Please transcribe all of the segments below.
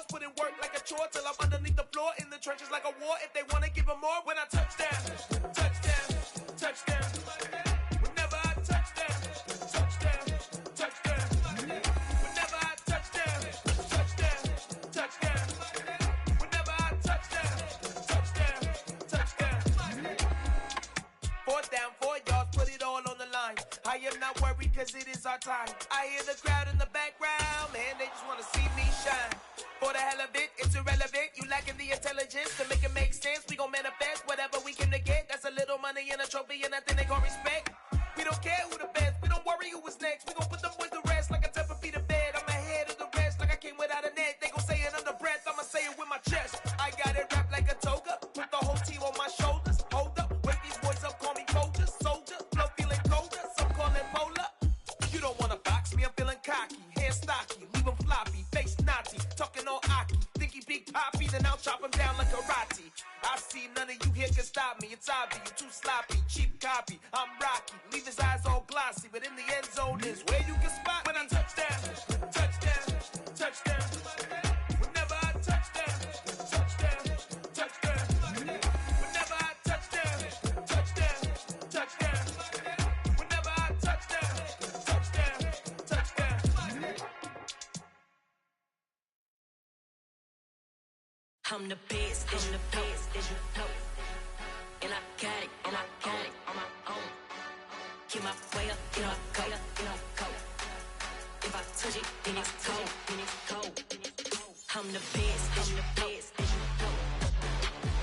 yours, put in work like a chore till I'm underneath the floor in the trenches like a war. If they want to give them more, when I touch down, touchdown, touchdown. Whenever I touch down, touchdown, touchdown. Whenever I touch down, touchdown, touchdown. Whenever I touch down, touchdown, touchdown. 4th down, 4 yards, put it all on the line. I am not worried cause it is our time. I hear the crowd in the background, man, they just want to see me shine. For the hell of it, it's irrelevant. You lacking the intelligence to make it make sense. We gon' manifest whatever we came to get. That's a little money and a trophy and nothing they gon' respect. We don't care who the best, we don't worry who was next. We gon' put them boys to rest like a 10 feet of bed. I'm ahead of the rest like I came without a net. They gon' say it under breath, I'ma say it with my chest. I got it wrapped like a toga, put the whole team on my shoulders. Hold up, wake these boys up, call me soldier, soldier. Flow feeling colder, some call it polar. You don't wanna box me, I'm feeling cocky. Hair stocky, leave him floppy, face naughty. Talking all aki, think he big poppy, then I'll chop him down like karate. I see none of you here can stop me. It's obvious, you too sloppy, cheap copy. I'm Rocky, leave his eyes all glossy, but in the end zone is where you can spot when I touchdown, touchdown, touchdown. Whenever I touchdown, touchdown, touchdown. Whenever I touchdown, touchdown, touchdown. Whenever I touchdown, touchdown, touchdown. I'm the best, I'm the best, as you know. And I got it, on my own. Get my way up, get my go, go. If I touch it, then it's cold, I'm the best, as you know.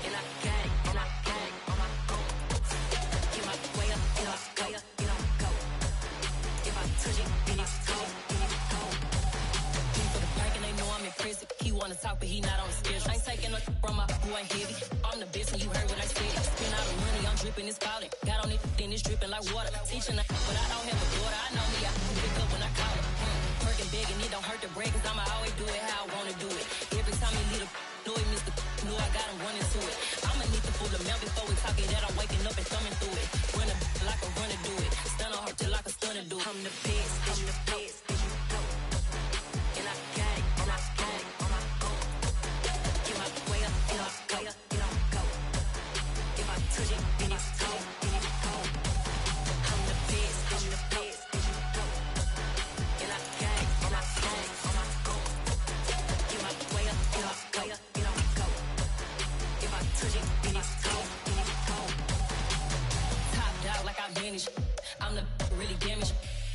And I got it, on my own. Get my way up, get my go. If I touch it, then it's cold, For the park and they know I'm in prison. He wanna talk, but he not on the schedule. I ain't taking no from my boy heavy. I'm the best, and you heard what I said. Spend all the money, I'm dripping, it's falling. Got on it, then it's dripping like water. Teaching her, but I don't have a daughter. I know me, I can pick up when I call her. Working big, and it don't hurt to break, cause I'ma always do it how I wanna do it. Every time he leave the know it, Mr. Know I got him running to it. I'ma need to pull the milk before we talk it that I'm waking up and thumbing through it. Run a like a runner do it. Stun on her till like a stunner do it. I'm the best, as you know. And I got it, on my own. Get my way up, get my go. If I touch it, then it's cold, I'm the best, as you know. And I got it, on my own. Get my way up, get my go. If I touch it, then it's cold, Top dog like I manage. I'm the really damaged.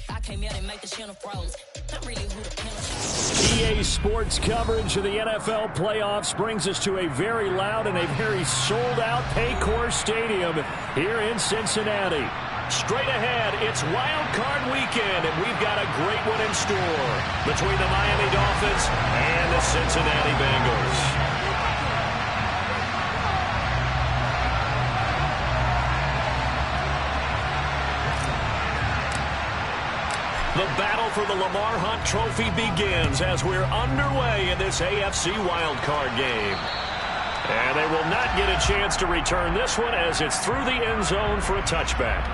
I came out and make the channel froze. I'm really who the EA Sports coverage of the NFL playoffs brings us to a very loud and a very sold-out Paycor Stadium here in Cincinnati. Straight ahead, it's Wild Card Weekend, and we've got a great one in store between the Miami Dolphins and the Cincinnati Bengals. The battle for the Lamar Hunt Trophy begins as we're underway in this AFC wildcard game. And they will not get a chance to return this one as it's through the end zone for a touchback.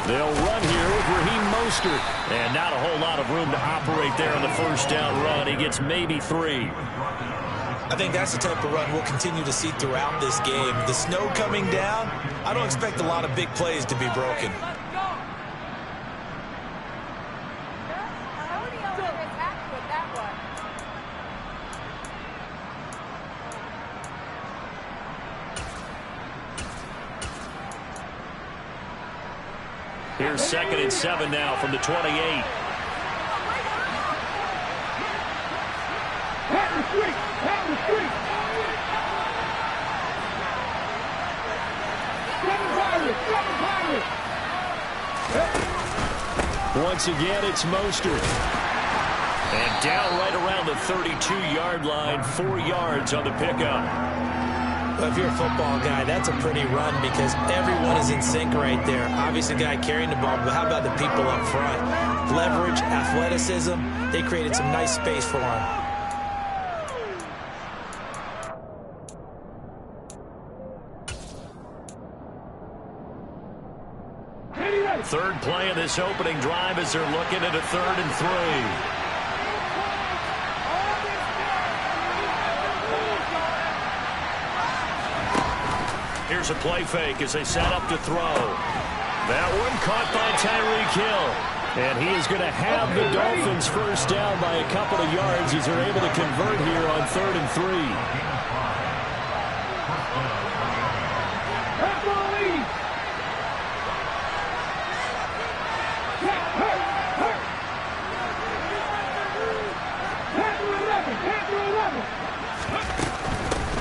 They'll run here with Raheem Mostert. And not a whole lot of room to operate there on the first down run. He gets maybe 3. I think that's the type of run we'll continue to see throughout this game. The snow coming down, I don't expect a lot of big plays to be broken. Here's 2nd and 7 now from the 28. Once again, it's Mostert. And down right around the 32-yard line, 4 yards on the pickup. Well, if you're a football guy, that's a pretty run because everyone is in sync right there. Obviously, the guy carrying the ball, but how about the people up front? Leverage, athleticism, they created some nice space for him. Third play of this opening drive as they're looking at a 3rd and 3. Here's a play fake as they set up to throw. That one caught by Tyreek Hill. And he is going to have the Dolphins first down by a couple of yards as they're able to convert here on 3rd and 3.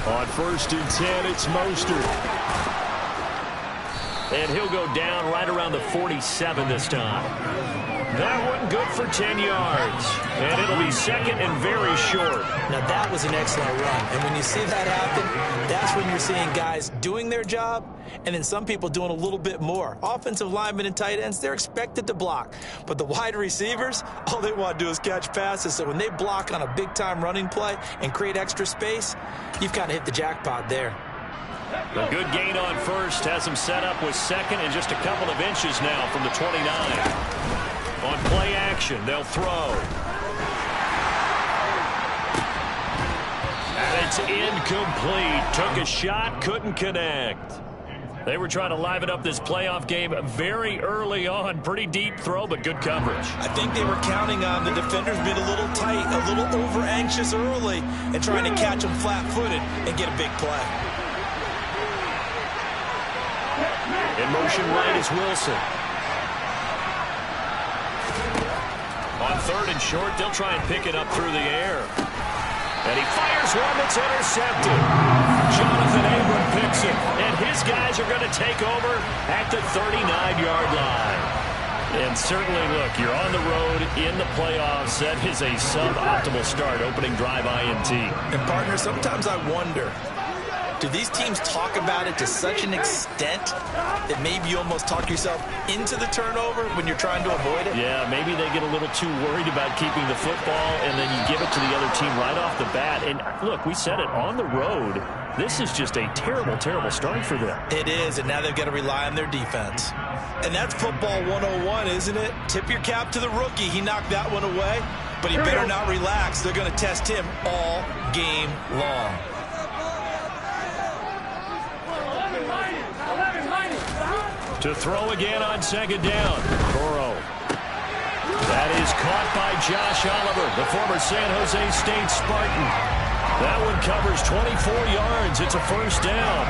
On 1st and 10, it's Mostert. And he'll go down right around the 47 this time. That one good for 10 yards. And it'll be 2nd and very short. Now, that was an excellent run. And when you see that happen, that's when you're seeing guys doing their job and then some people doing a little bit more. Offensive linemen and tight ends, they're expected to block. But the wide receivers, all they want to do is catch passes. So when they block on a big-time running play and create extra space, you've kind of hit the jackpot there. A good gain on 1st has him set up with 2nd and just a couple of inches now from the 29. On play action, they'll throw. And it's incomplete. Took a shot, couldn't connect. They were trying to liven up this playoff game very early on. Pretty deep throw, but good coverage. I think they were counting on the defenders being a little tight, a little over-anxious early, and trying to catch them flat-footed and get a big play. In motion right is Wilson. On 3rd and short, they'll try and pick it up through the air. And he fires one that's intercepted. Jonathan Abram picks it, and his guys are going to take over at the 39-yard line. And certainly, look, you're on the road in the playoffs. That is a suboptimal start, opening drive INT. And, partner, sometimes I wonder, do these teams talk about it to such an extent that maybe you almost talk yourself into the turnover when you're trying to avoid it? Yeah, maybe they get a little too worried about keeping the football, and then you give it to the other team right off the bat. And, look, we said it, on the road, this is just a terrible, terrible start for them. It is, and now they've got to rely on their defense. And that's football 101, isn't it? Tip your cap to the rookie. He knocked that one away, but he better not relax. They're going to test him all game long. To throw again on 2nd down. Burrow. That is caught by Josh Oliver, the former San Jose State Spartan. That one covers 24 yards. It's a first down.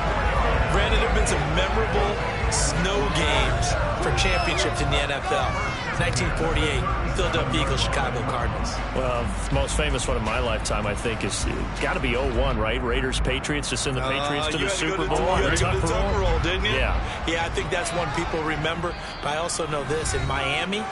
Brandon, there have been some memorable snow games for championships in the NFL. 1948, Philadelphia Eagles, Chicago Cardinals. Well, the most famous one of my lifetime, I think, is got to be 01, right? Raiders, Patriots, to send the Patriots to the Super Bowl. You had to go to the Tupperware, didn't you? Yeah. Yeah, I think that's one people remember. But I also know this. In Miami,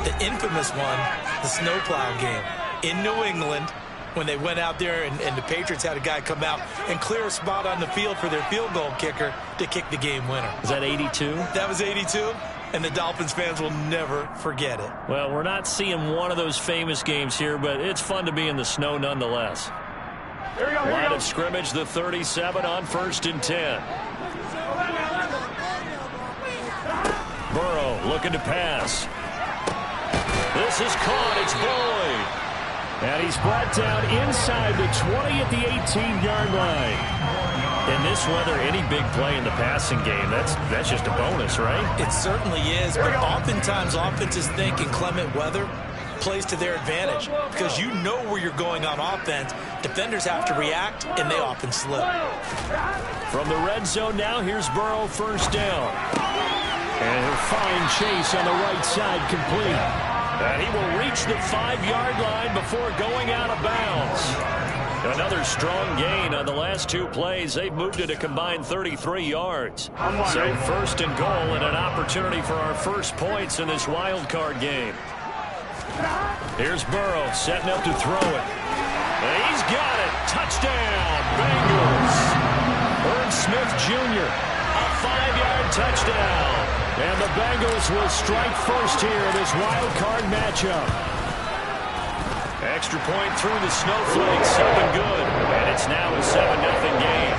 the infamous one, the snowplow game in New England, when they went out there and the Patriots had a guy come out and clear a spot on the field for their field goal kicker to kick the game winner. Was that 82? That was 82. And the Dolphins fans will never forget it. Well, we're not seeing one of those famous games here, but it's fun to be in the snow nonetheless. Line of scrimmage, the 37 on 1st and 10. Burrow looking to pass. This is caught. It's Boyd. And he's brought down inside the 20 at the 18-yard line. In this weather, any big play in the passing game, that's just a bonus, right? It certainly is, but oftentimes offenses think in clement weather plays to their advantage because you know where you're going on offense. Defenders have to react, and they often slip. From the red zone now, here's Burrow, first down. And he'll find Chase on the right side, complete. And he will reach the 5-yard line before going out of bounds. Another strong gain on the last 2 plays. They've moved it a combined 33 yards. So 1st and goal and an opportunity for our first points in this wild card game. Here's Burrow setting up to throw it. And he's got it. Touchdown, Bengals. Irv Smith Jr., a 5-yard touchdown. And the Bengals will strike first here in this wild card matchup. Extra point through the snowflakes, up and good. And it's now a 7-0 game.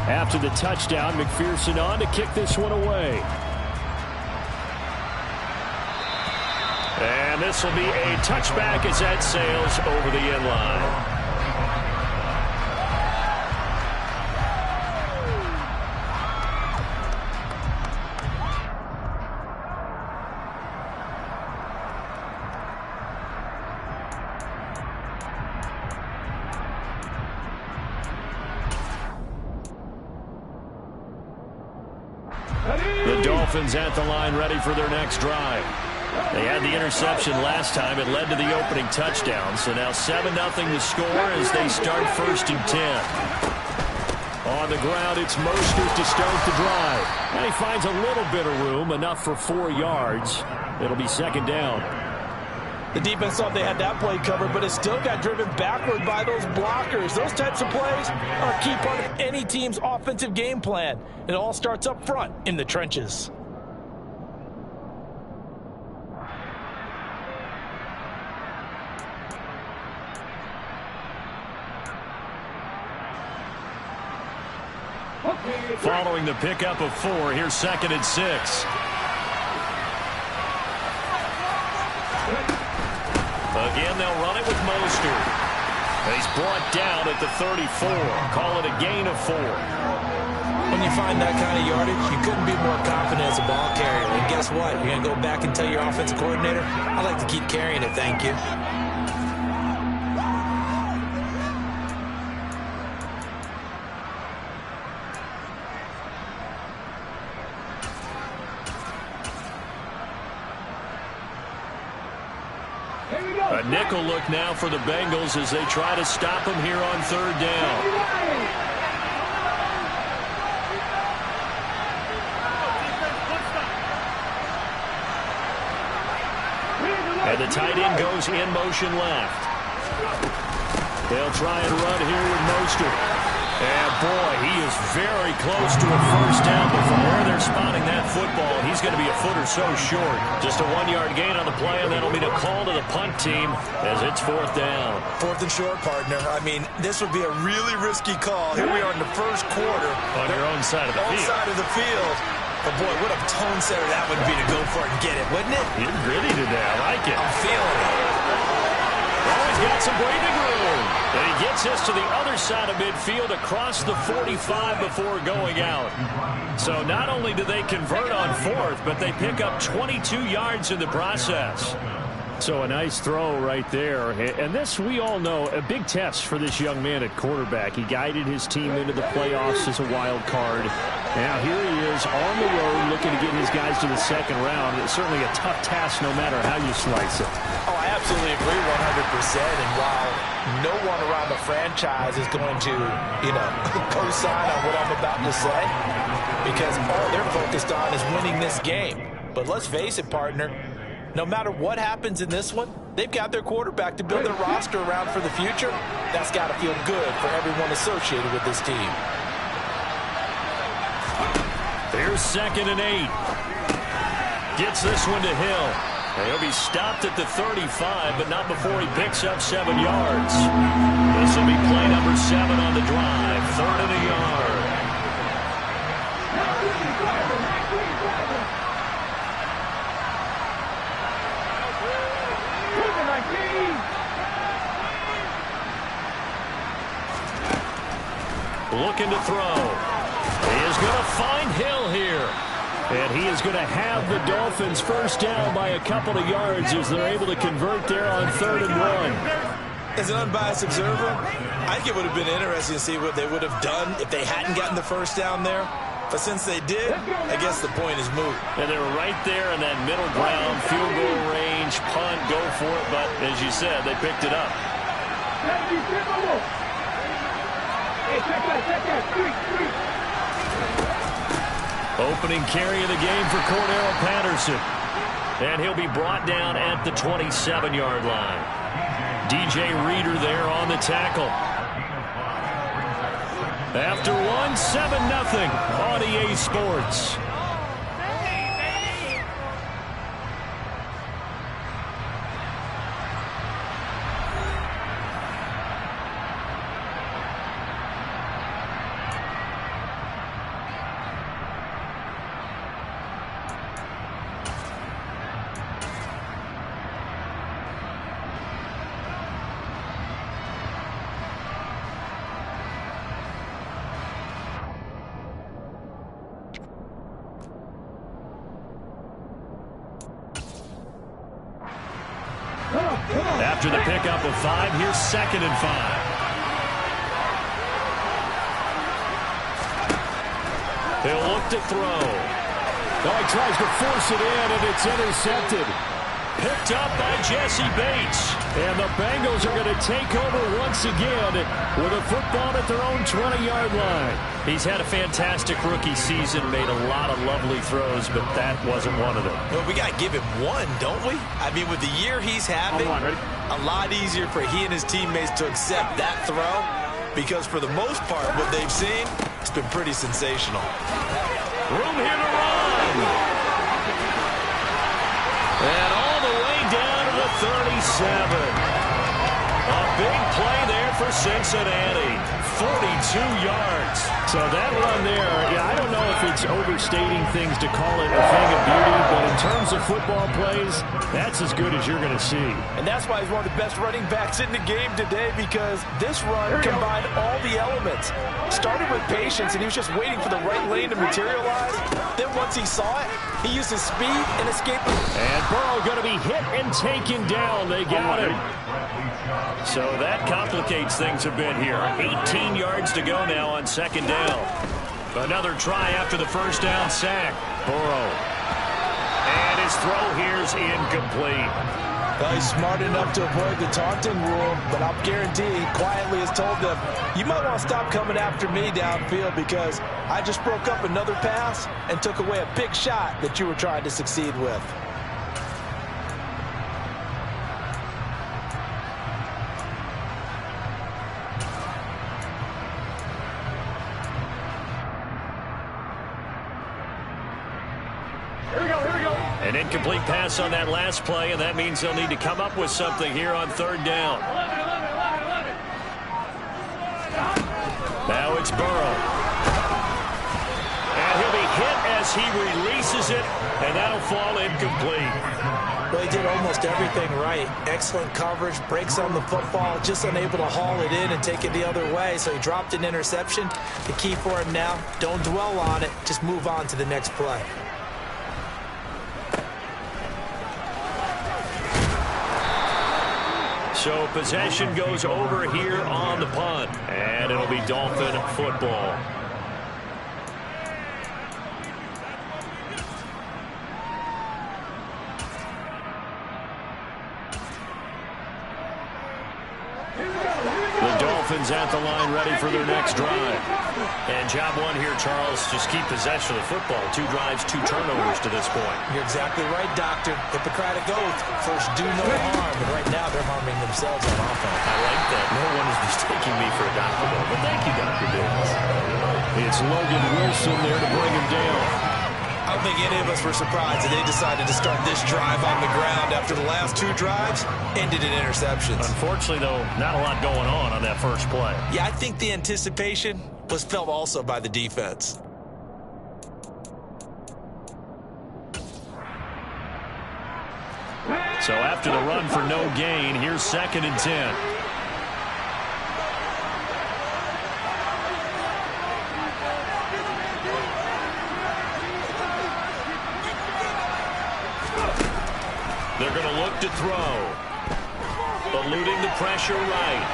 After the touchdown, McPherson on to kick this one away. And this will be a touchback as that sails over the end line. The Dolphins at the line ready for their next drive. They had the interception last time. It led to the opening touchdown. So now 7-0 to score as they start 1st and 10. On the ground, it's Mostert to start the drive. And he finds a little bit of room, enough for 4 yards. It'll be 2nd down. The defense thought they had that play covered, but it still got driven backward by those blockers. Those types of plays are a key part of any team's offensive game plan. It all starts up front in the trenches. Following the pickup of 4, here's 2nd and 6. Again, they'll run it with Mostert. He's brought down at the 34. Call it a gain of 4. When you find that kind of yardage, you couldn't be more confident as a ball carrier. And guess what? You're going to go back and tell your offensive coordinator, I like to keep carrying it, thank you. A nickel look now for the Bengals as they try to stop him here on 3rd down. And the tight end goes in motion left. They'll try and run here with Mostert. And boy, he is very close to a 1st down, but from where they're spotting that football, he's going to be a foot or so short. Just a 1-yard gain on the play, and that'll be a call to the punt team as it's 4th down. 4th and short, partner. I mean, this would be a really risky call. Here we are in the 1st quarter. On your own side of the field. Side of the field. But boy, what a tone setter that would be to go for it and get it, wouldn't it? You're gritty today. I like it. I'm feeling it. Oh, he's got some breathing room. And he gets this to the other side of midfield across the 45 before going out. So not only do they convert on 4th, but they pick up 22 yards in the process. So a nice throw right there. And this, we all know, a big test for this young man at quarterback. He guided his team into the playoffs as a wild card. Now here he is on the road looking to get his guys to the 2nd round. It's certainly a tough task no matter how you slice it. Oh, I absolutely agree 100%. And while no one around the franchise is going to, co-sign on what I'm about to say, because all they're focused on is winning this game. But let's face it, partner, no matter what happens in this one, they've got their quarterback to build their roster around for the future. That's got to feel good for everyone associated with this team. Here's 2nd and 8. Gets this one to Hill. He'll be stopped at the 35, but not before he picks up 7 yards. This will be play number 7 on the drive. 3rd and a yard. looking to throw. He is going to find Hill here. And he is going to have the Dolphins first down by a couple of yards as they're able to convert there on 3rd and 1. As an unbiased observer, I think it would have been interesting to see what they would have done if they hadn't gotten the first down there. But since they did, I guess the point is moot. And they were right there in that middle ground, field goal range, punt, go for it. But as you said, they picked it up. Opening carry of the game for Cordero Patterson. And he'll be brought down at the 27-yard line. DJ Reader there on the tackle. After 1, 7-0 on EA Sports. After the pickup of 5, here's 2nd and 5. He'll look to throw. Oh, he tries to force it in, and it's intercepted. Picked up by Jesse Bates. And the Bengals are going to take over once again with a football at their own 20-yard line. He's had a fantastic rookie season, made a lot of lovely throws, but that wasn't one of them. Well, we got to give him one, don't we? I mean, with the year he's having, a lot easier for he and his teammates to accept that throw because for the most part, what they've seen, it's been pretty sensational. Room here to run. And all the way down to the 37. A big play there for Cincinnati. 42 yards. So that run there, I don't know if it's overstating things to call it a thing of beauty, but in terms of football plays, that's as good as you're going to see. And that's why he's one of the best running backs in the game today because this run combined all the elements. Started with patience, and he was just waiting for the right lane to materialize. Then once he saw it, he used his speed and escaped. And Burrow going to be hit and taken down. They got him. So that complicates things a bit here. 18 yards to go now on 2nd down. Another try after the first down sack. Burrow. And his throw here's incomplete. Well, he's smart enough to avoid the taunting rule, but I'll guarantee he quietly has told them, you might want to stop coming after me downfield because I just broke up another pass and took away a big shot that you were trying to succeed with. An incomplete pass on that last play, and that means they'll need to come up with something here on 3rd down. Now it's Burrow. And he'll be hit as he releases it, and that'll fall incomplete. Well, he did almost everything right. Excellent coverage, breaks on the football, just unable to haul it in and take it the other way, so he dropped an interception. The key for him now, don't dwell on it, just move on to the next play. So possession goes over here on the punt, and it'll be Dolphin football. The Dolphins at the line ready for their next drive. And job one here, Charles, just keep possession of the football. 2 drives, 2 turnovers to this point. You're exactly right, Doctor. Hippocratic oath. First, do no harm. But right now, they're harming themselves on offense. I like that. No one is mistaking me for a doctor, though. But thank you, Dr. Davis. It's Logan Wilson there to bring him down. I don't think any of us were surprised that they decided to start this drive on the ground after the last 2 drives ended in interceptions. Unfortunately, though, not a lot going on that first play. Yeah, I think the anticipation was felt also by the defense. So after the run for no gain, here's 2nd and 10. They're going to look to throw. Eluding the pressure right.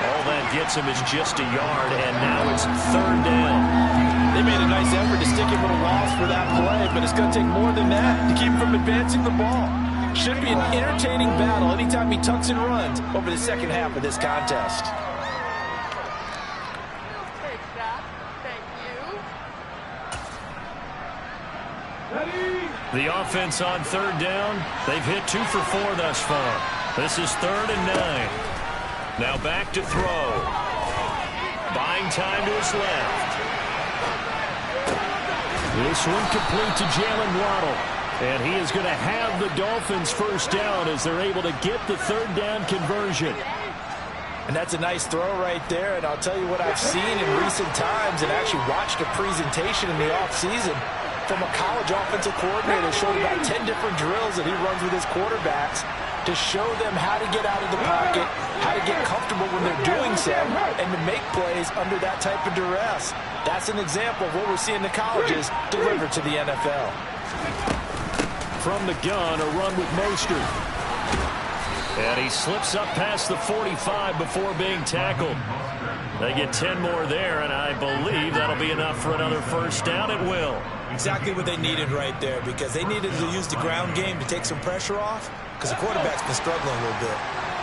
All that gets him is just a yard, and now it's 3rd down. They made a nice effort to stick him with a loss for that play, but it's going to take more than that to keep him from advancing the ball. Should be an entertaining battle anytime he tucks and runs over the second half of this contest. The offense on 3rd down. They've hit 2 for 4 thus far. This is 3rd and 9. Now back to throw. Buying time to his left. This one complete to Jalen Waddle. And he is going to have the Dolphins first down as they're able to get the 3rd down conversion. And that's a nice throw right there. And I'll tell you what I've seen in recent times and actually watched a presentation in the offseason from a college offensive coordinator. Showed about 10 different drills that he runs with his quarterbacks to show them how to get out of the pocket, how to get comfortable when they're doing so, and to make plays under that type of duress. That's an example of what we're seeing the colleges deliver to the NFL. From the gun, a run with Mostert. And he slips up past the 45 before being tackled. They get 10 more there, and I believe that'll be enough for another first down. It will. Exactly what they needed right there, because they needed to use the ground game to take some pressure off, because the quarterback's been struggling a little bit.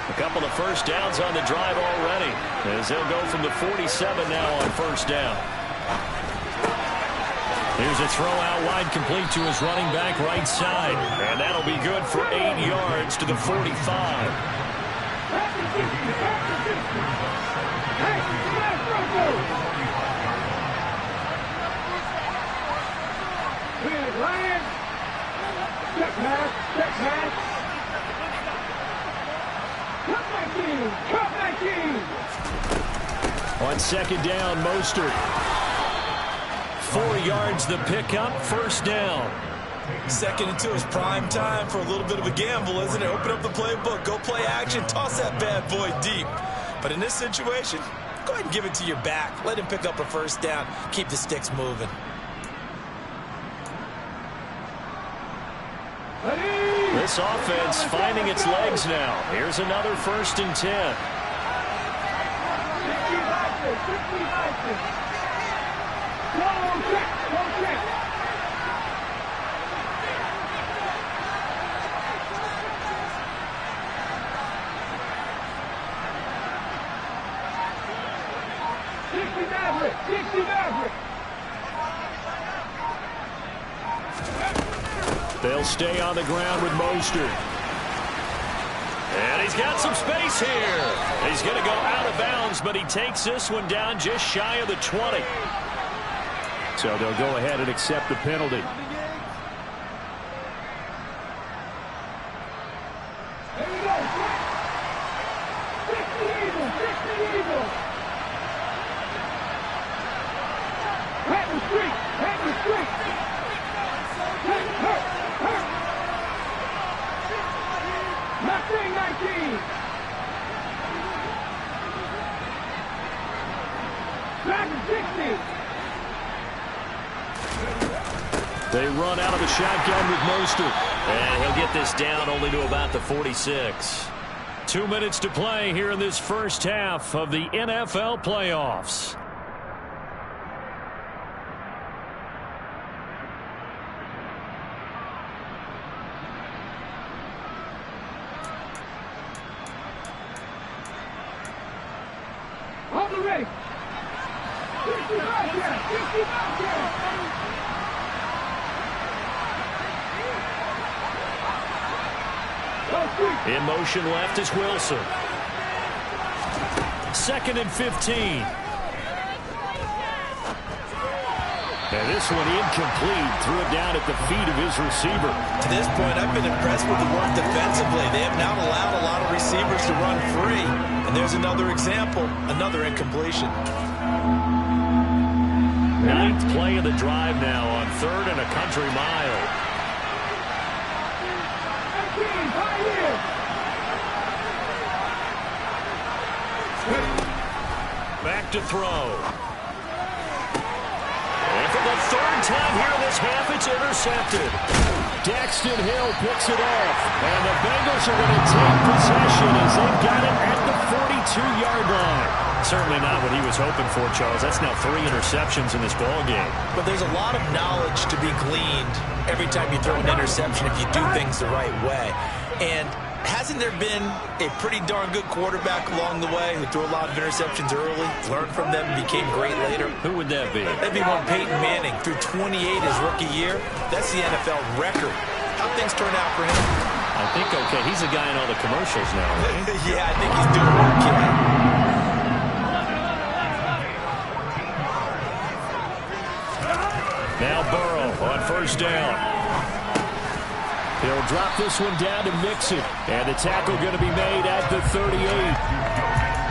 A couple of first downs on the drive already, as they'll go from the 47 now on first down. Here's a throw out wide, complete to his running back right side, and that'll be good for 8 yards to the 45. On 2nd down, Mostert. 4 yards the pickup, first down. 2nd and 2 is prime time for a little bit of a gamble, isn't it? Open up the playbook, go play action, toss that bad boy deep. But in this situation, go ahead and give it to your back. Let him pick up a first down. Keep the sticks moving. This offense finding its legs now. Here's another 1st and 10. They'll stay on the ground with Mostert. And he's got some space here. He's going to go out of bounds, but he takes this one down just shy of the 20. So they'll go ahead and accept the penalty. They run out of the shotgun with Mostert. And he'll get this down only to about the 46. 2 minutes to play here in this first half of the NFL playoffs. In motion left is Wilson. 2nd and 15. And this one incomplete. Threw it down at the feet of his receiver. To this point, I've been impressed with the work defensively. They have not allowed a lot of receivers to run free. And there's another example, another incompletion. 9th play of the drive now on 3rd and a country mile. Back to throw. And for the 3rd time here in this half, it's intercepted. Daxton Hill picks it off. And the Bengals are going to take possession as they've got it at the 42-yard line. Certainly not what he was hoping for, Charles. That's now 3 interceptions in this ball game. But there's a lot of knowledge to be gleaned every time you throw an interception if you do things the right way. And hasn't there been a pretty darn good quarterback along the way who threw a lot of interceptions early, learned from them, and became great later? Who would that be? That'd be one Peyton Manning. Threw 28 his rookie year. That's the NFL record. How'd things turn out for him? I think okay. He's the guy in all the commercials now, right? Yeah, I think he's doing okay. Now Burrow on first down. He'll drop this one down to Mixon. And the tackle going to be made at the 38.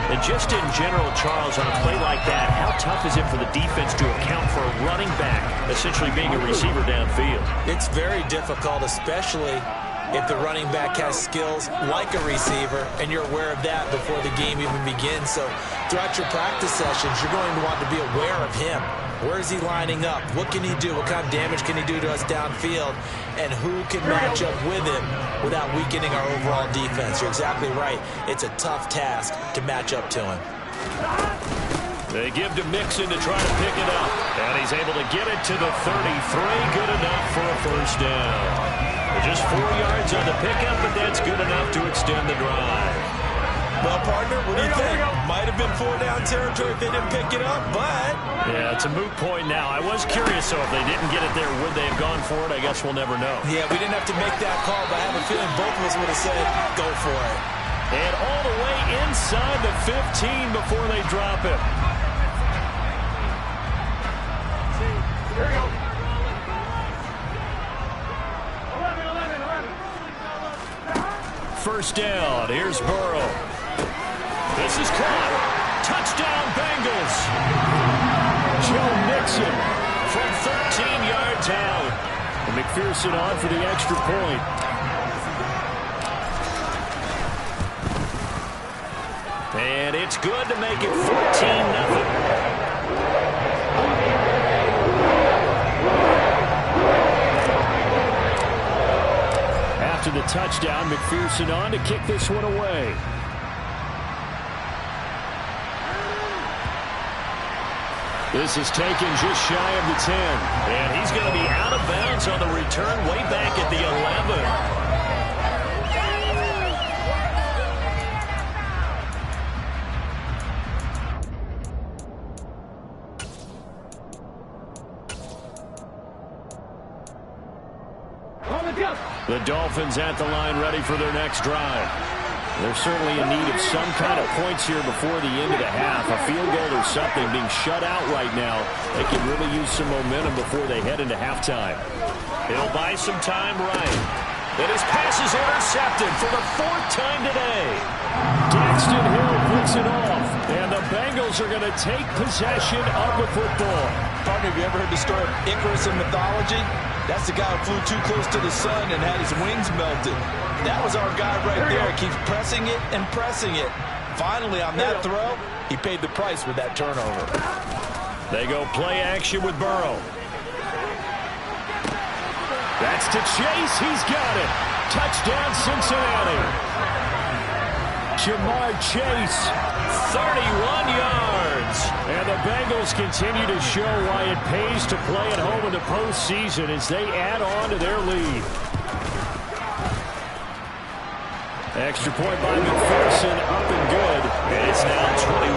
And just in general, Charles, on a play like that, how tough is it for the defense to account for a running back essentially being a receiver downfield? It's very difficult, especially if the running back has skills like a receiver, and you're aware of that before the game even begins. So throughout your practice sessions, you're going to want to be aware of him. Where is he lining up? What can he do? What kind of damage can he do to us downfield? And who can match up with him without weakening our overall defense? You're exactly right. It's a tough task to match up to him. They give to Mixon to try to pick it up. And he's able to get it to the 33. Good enough for a first down. Just 4 yards on the pickup, but that's good enough to extend the drive. Well, partner, what do you think? Might have been 4-down territory if they didn't pick it up, but... Yeah, it's a moot point now. I was curious, so if they didn't get it there, would they have gone for it? I guess we'll never know. Yeah, we didn't have to make that call, but I have a feeling both of us would have said, go for it. And all the way inside the 15 before they drop it. Here we go. First down. Here's Burrow. This is caught. Touchdown, Bengals. Joe Mixon from 13 yards out. And McPherson on for the extra point. And it's good to make it 14-0. After the touchdown, McPherson on to kick this one away. This is taken just shy of the 10. And he's going to be out of bounds on the return way back at the 11. The Dolphins at the line ready for their next drive. They're certainly in need of some kind of points here before the end of the half. A field goal or something. Being shut out right now, they can really use some momentum before they head into halftime. He'll buy some time right. And his pass is intercepted for the 4th time today. Daxton Hill picks it off. And the Bengals are going to take possession of the football. Partner, have you ever heard the story of Icarus in mythology? That's the guy who flew too close to the sun and had his wings melted. That was our guy right there. He keeps pressing it and pressing it. Finally, on that throw, he paid the price with that turnover. They go play action with Burrow. That's to Chase. He's got it. Touchdown, Cincinnati. Jamar Chase, 31 yards. And the Bengals continue to show why it pays to play at home in the postseason as they add on to their lead. Extra point by McPherson, up and good. And it's now 21-0.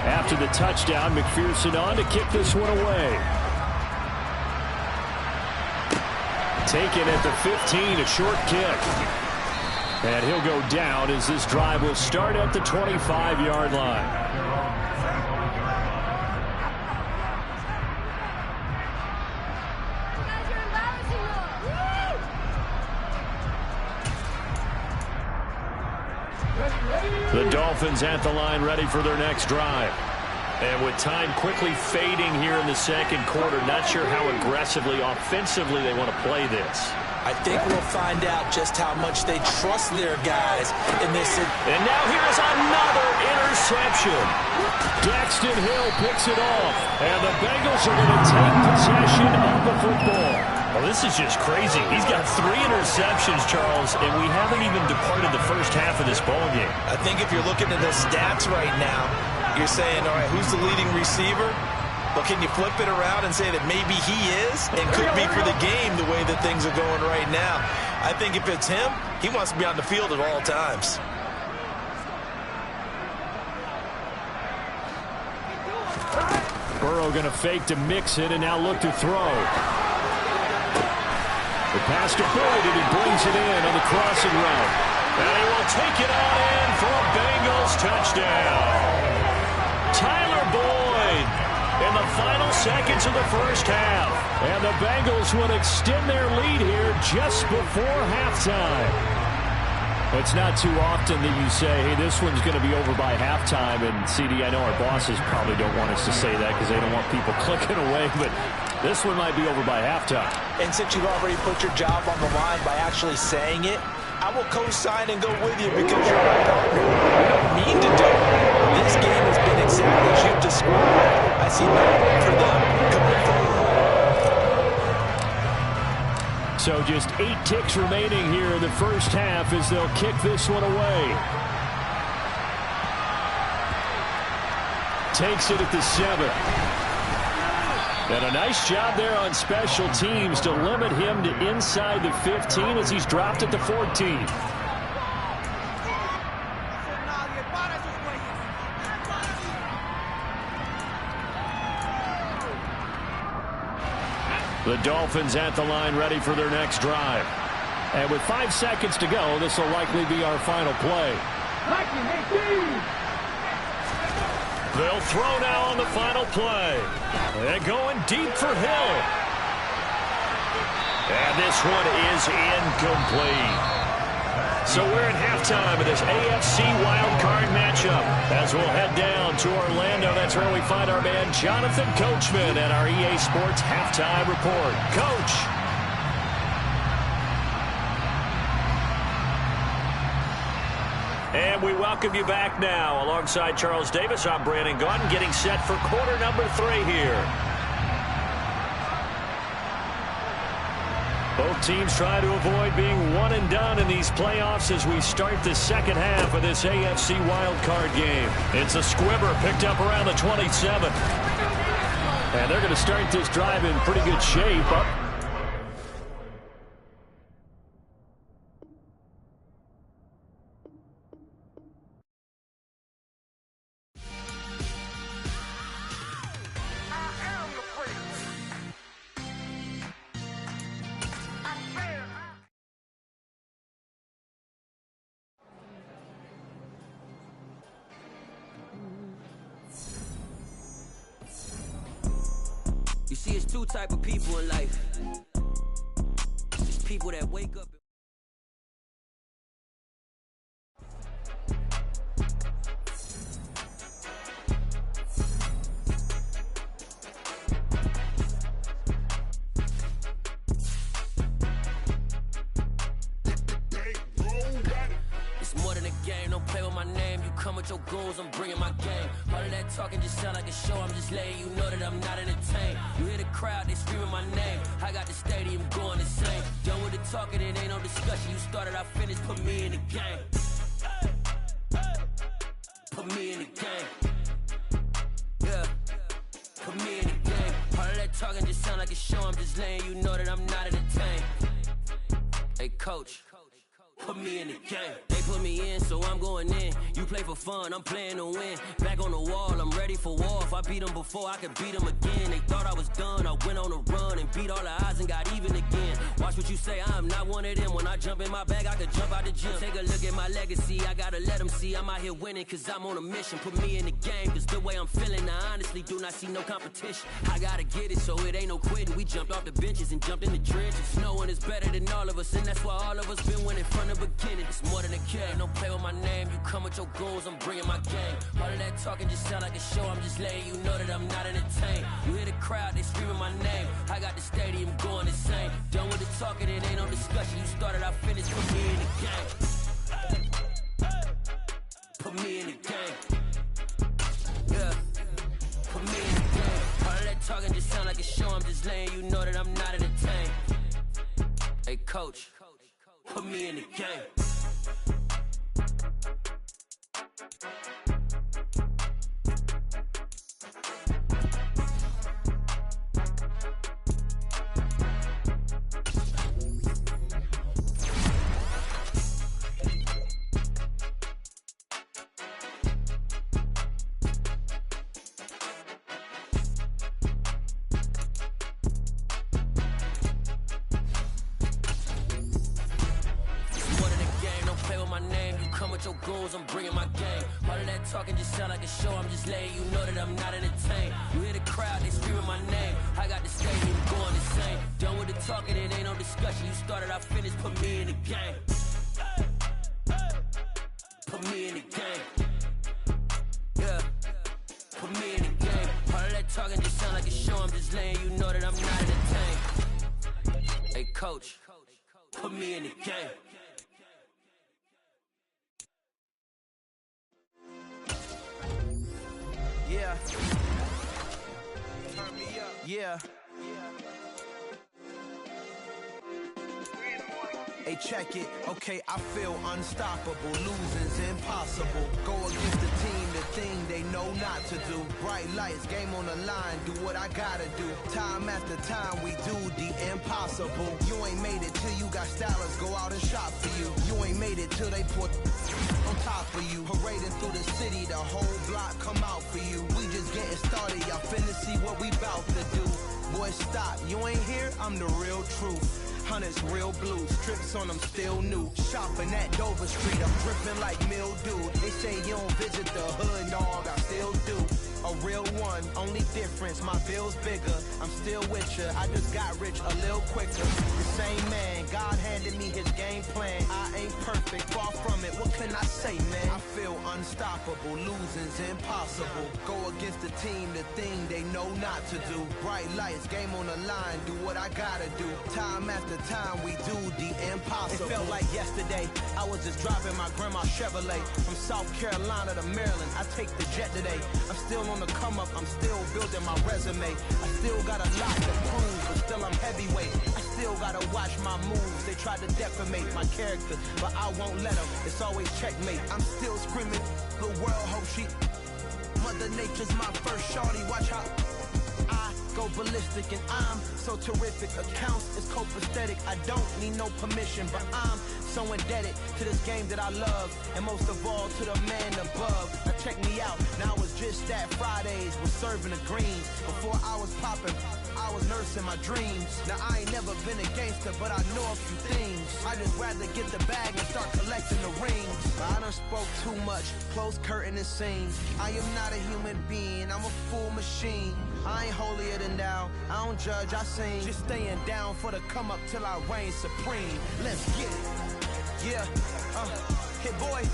After the touchdown, McPherson on to kick this one away. Taken at the 15, a short kick. And he'll go down as this drive will start at the 25-yard line. The Dolphins at the line ready for their next drive. And with time quickly fading here in the second quarter, not sure how aggressively, offensively they want to play this. I think we'll find out just how much they trust their guys in this. And now here's another interception. Daxton Hill picks it off, and the Bengals are going to take possession of the football. Well, this is just crazy. He's got 3 interceptions, Charles, and we haven't even departed the first half of this ball game. I think if you're looking at the stats right now, you're saying, all right, who's the leading receiver? Well, can you flip it around and say that maybe he is and could be for the game the way that things are going right now? I think if it's him, he wants to be on the field at all times. Burrow going to fake to mix it and now look to throw. The pass to Boyd, and he brings it in on the crossing route. And he will take it on in for a Bengals touchdown. Tyler Boyd in the final seconds of the first half. And the Bengals would extend their lead here just before halftime. It's not too often that you say, hey, this one's going to be over by halftime. And, CD, I know our bosses probably don't want us to say that because they don't want people clicking away. But this one might be over by halftime. And since you've already put your job on the line by actually saying it, I will co-sign and go with you because you're my partner. You don't mean to do it. This game has been exactly as you've described. I see no way for them coming forward. So just 8 ticks remaining here in the first half as they'll kick this one away. Takes it at the 7. And a nice job there on special teams to limit him to inside the 15 as he's dropped at the 14. The Dolphins at the line ready for their next drive. And with 5 seconds to go, this will likely be our final play. They'll throw now on the final play. They're going deep for Hill. And this one is incomplete. So we're at halftime of this AFC wildcard matchup. As we'll head down to Orlando, that's where we find our man Jonathan Coachman and our EA Sports halftime report. Coach. And we welcome you back now. Alongside Charles Davis, I'm Brandon Gaudin, getting set for quarter number 3 here. Both teams try to avoid being one and done in these playoffs as we start the second half of this AFC wildcard game. It's a squibber picked up around the 27. And they're going to start this drive in pretty good shape. Up. You see, it's 2 type of people in life. There's people that wake up. It's more than a game, don't play with my name. You come with your goons, I'm bringing my game. All of that talking just sound like a show, I'm just letting you know that I'm not entertained. You hear the crowd, they screaming my name. I got the stadium going insane. Done with the talking, it ain't no discussion. You started, I finished, put me in the game. Put me in the game. Yeah, put me in the game. All of that talking just sound like a show, I'm just letting you know that I'm not entertained. Hey, coach. Put me in the game. They put me in, so I'm going in. You play for fun, I'm playing to win. Back on the wall, I'm ready for war. If I beat them before, I could beat them again. They thought I was done, I went on a run and beat all the odds and got even again. Watch what you say, I'm not one of them. When I jump in my bag, I could jump out the gym. Take a look at my legacy, I gotta let them see I'm out here winning, cause I'm on a mission. Put me in the game, cause the way I'm feeling, I honestly do not see no competition. I gotta get it, so it ain't no quitting. We jumped off the benches and jumped in the trenches. No one is better than all of us, and that's why all of us been winning from the beginning. It's more than a game, don't play with my name. You come with your goons, I'm bringing my game. All of that talking just sound like a show, I'm just letting you know that I'm not entertained. You hear the crowd, they screaming my name. I got the stadium going insane. Done with the talking, it ain't no discussion. You started, I finished, put me in the game. Put me in the game. Yeah. just letting you know that I'm not in the tank. Hey, coach, put me in the game. Your goons, I'm bringing my game. All of that talking just sound like a show. I'm just letting you know that I'm not entertained. You hear the crowd, they screaming my name. I got the stadium going insane. Done with the talking, it ain't no discussion. You started, I finished, put me in the game. Put me in the game. Yeah, put me in the game. All of that talking just sound like a show. I'm just letting you know that I'm not entertained. Hey, coach, put me in the game. Yeah. Turn me up. Yeah. Hey, check it. Okay, I feel unstoppable. Losing's impossible. Go against the team, the thing they know not to do. Bright lights, game on the line. Do what I gotta do. Time after time, we do the impossible. You ain't made it till you got stylists go out and shop for you. You ain't made it till they put on top of you. Parading through the city, the whole block come out for you. We just getting started, y'all finna see what we bout to do. Boy, stop, you ain't here, I'm the real truth. Hunters, real blue, strips on them still new. Shopping at Dover Street, I'm dripping like mildew. They say you don't visit the hood, dog, I still do. A real one, only difference, my bill's bigger. I'm still with ya, I just got rich a little quicker. The same man, God handed me his game plan. I ain't perfect, far from it, what can I say, man? I feel unstoppable, losing's impossible. Go against the team, the thing they know not to do. Bright lights, game on the line, do what I gotta do. Time after time, we do the impossible. It felt like yesterday, I was just driving my grandma's Chevrolet. From South Carolina to Maryland, I take the jet today. I'm still on the come up, I'm still building my resume. I still got a lot to prove, but still I'm heavyweight. I still gotta watch my moves. They tried to defamate my character, but I won't let them. It's always checkmate. I'm still screaming, the world hope she. Mother Nature's my first shorty, watch how I go ballistic, and I'm so terrific. Accounts is copacetic. I don't need no permission, but I'm so indebted to this game that I love, and most of all to the man above. Now check me out, now it's just that Fridays was serving the greens. Before I was popping, I was nursing my dreams. Now I ain't never been a gangster, but I know a few things. I just rather get the bag and start collecting the rings. But I done spoke too much, close curtain and scene. I am not a human being, I'm a full machine. I ain't holier than thou, I don't judge, I sing. Just staying down for the come up till I reign supreme. Let's get it. Yeah, hit boy,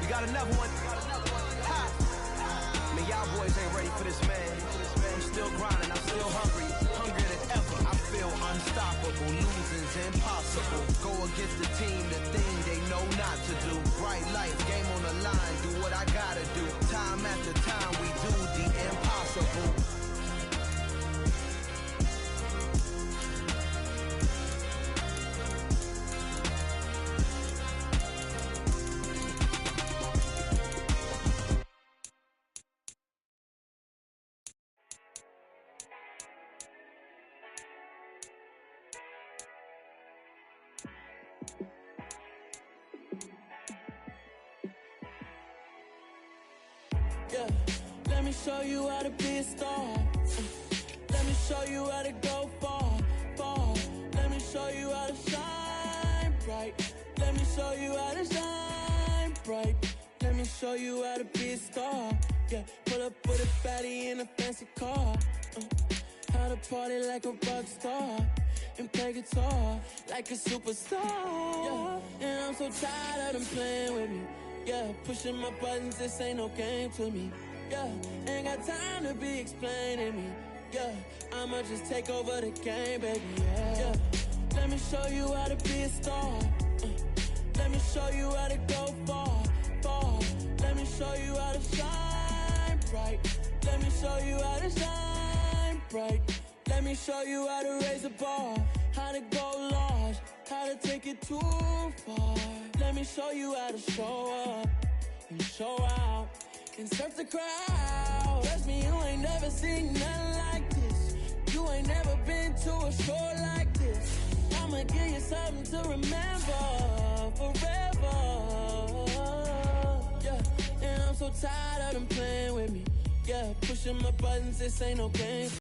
we got another one. Ha! Man, y'all boys ain't ready for this, man. I'm still grinding, I'm still hungry, hungrier than ever. I feel unstoppable, losing's impossible. Go against the team, the thing they know not to do. Bright lights, game on the line, do what I gotta do. Time after time, we do the impossible. Yeah, let me show you how to be a star. Let me show you how to go far, far. Let me show you how to shine bright. Let me show you how to shine bright. Let me show you how to be a star. Yeah, pull up with a baddie in a fancy car. How to party like a rock star and play guitar like a superstar. Yeah, and I'm so tired of them playing with me. Yeah, pushing my buttons, this ain't no game to me. Yeah, ain't got time to be explaining me. Yeah, I'ma just take over the game, baby. Yeah, let me show you how to be a star. Let me show you how to go far, far. Let me show you how to shine bright. Let me show you how to shine bright. Let me show you how to raise a bar, how to go large, how to take it too far. Let me show you how to show up and show out and surf the crowd. Trust me, you ain't never seen nothing like this. You ain't never been to a show like this. I'ma give you something to remember forever. Yeah, and I'm so tired of them playing with me. Yeah, pushing my buttons, this ain't no game.